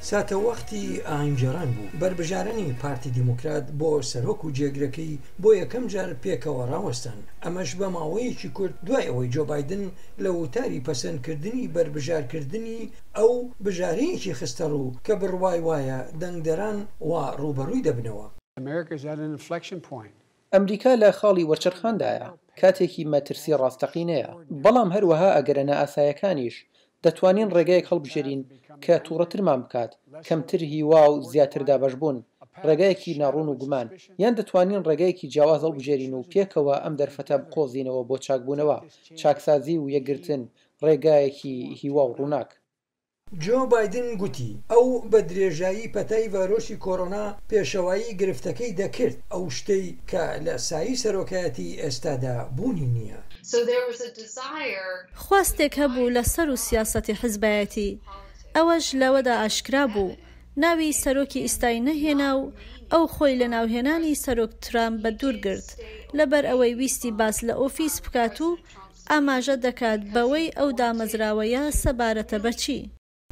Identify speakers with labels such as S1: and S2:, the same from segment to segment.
S1: ساتە وەختی ئاهەنگگێڕان بوو بربژارانی پارتی دیموکرات بۆ سەرۆک و جێگرەکەی بۆ یەکەم جار پێکەوە ڕاوەستان ئەمەش بە ماوەیەکی کورت دوای ئەوەی جۆ بایدن لە وتاری پەسەندکردنی بربژارکردنی ئەو بژارەیەکی خستە ڕوو کە بڕوای وایە دەنگدەران و ڕوبەڕووی دەبنەوە.
S2: ئەمریکا لە خاڵی وەرچەرخاندایە کاتێکی مەترسی ڕاستەقینەیە بەڵام هەروەها ئەگەرە ئاسایەکانیش دەتوانین ڕێگایەک هەڵبژێرین کە تووڕەترمان بکات کەمتر هیوا و زیاتر دابەشبوون ڕێگایەکی ناڕوون و گومان یان دەتوانین ڕێگایەکی جیاواز هەڵبژێرین و پێکەوە ئەم دەرفەتە بقۆزینەوە بۆ چاکبوونەوە چاکسازی و یەکگرتن ڕێگایەکی هیوا و ڕووناک.
S1: جۆ بایدن گوتی ئەو بە درێژایی پەتای ڤایرۆسی کۆڕۆنا پێشەوایی گرفتەکەی دەکرد ئەو شتەی کە لە سایی سەرۆکایەتی ئێستادا بوونی نییە.
S3: خواستێک هەبوو لەسەر و سیاسەتی حیزبایەتی ئەوەش لەوەدا ئاشکرا بوو ناوی سەرۆکی ئیستای نەهێنا و ئەو خۆی لە ناوهێنانی سەرۆک ترامپ بە دوورگرت لەبەر ئەوەی ویستی باس لە ئۆفیس بکات و ئاماژە دەکات بەوەی ئەو دامەزراوەیە سەبارەتە بەچی.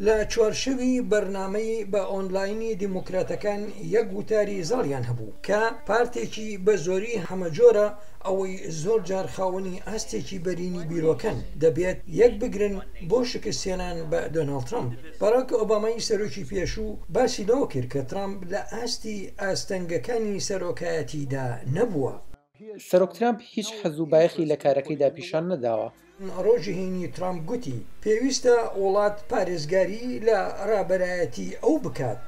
S1: لە چوارشەوی بەرنامەی بە ئۆنلاینی دیموکراتەکان یەک وتاری زاڵیان هەبوو کە پارتێکی بە زۆری هەمەجۆرە ئەوەی زۆر جار خاوەنی ئاستێکی بەرینی بیرۆکەن دەبێت یەک بگرن بۆ شکستێنان بە دۆناڵد ترامپ. باراک ئۆبامای سەرۆکی پێشوو باسی لەوە کرد کە ترامپ لە ئاستی ئاستەنگەکانی سەرۆکایەتیدا نەبووە.
S2: سەرۆک ترامپ هیچ حەز و بایەخی لە کارەکەیدا پیشان نەداوە.
S1: ڕۆژی هینی ترامپ گوتی پێویستە وڵات پارێزگاری لە ڕابەرایەتی ئەو بکات.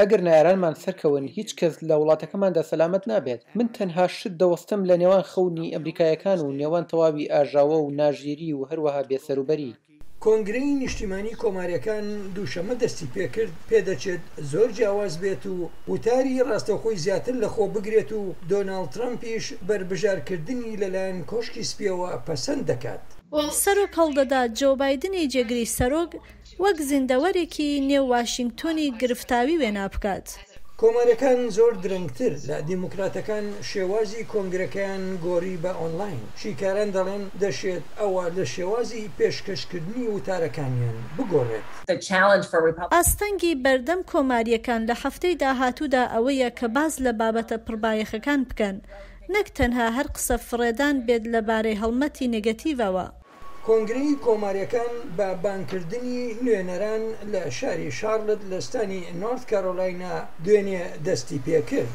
S2: ئەگەر نایارانمان سەرکەون هیچ کەس لە وڵاتەکەماندا سەلامەت نابێت. من تەنها شت دەوەستم لە نێوان خەونی ئەمریکایەکان و نێوان تەواوی ئاژاوە و ناژیری و هەروەها بێسەروبەری.
S1: کۆنگرەی نیشتیمانی کۆماریەکان دووشەمە دەستی پێکرد پێدەچێت زۆر جیاواز بێت و وتاری ڕاستەوخۆی زیاتر لە خۆ بگرێت و دۆناڵد ترامپیش بربژارکردنی لەلایەن کۆشکی سپیەوە پەسەند دەکات.
S3: سەرۆک هەڵدەدا جۆ بایدنی جێگری سەرۆک وەک زیندەوەرێکی نێو واشنگتۆنی گرفتاوی وێنا بکات.
S1: کۆمارەکان زۆر درەنگتر لە دیموکراتەکان شێوازی کۆنگرەکەیان گۆڕی بە ئۆنلاین شیکاران دەڵێن دەشێت ئەوە لە شێوازی پێشکەشکردنی وتارەکانیان بگۆڕێت.
S3: ئاستەنگی بەردەم کۆماریەکان لە هەفتەی داهاتوودا ئەوەیە کە باز لە بابەتە پڕبایەخەکان بکەن نەک تەنها هەر قسە فڕێدان بێت لەبارەی هەڵمەتی نێگەتیڤەوە.
S1: کۆنگرەی کۆماریەکان بە بانکردنی نوێنەران لە شاری شارلت لە ستانی نۆرت کارۆلاینا دوێنێ دەستی پێکرد.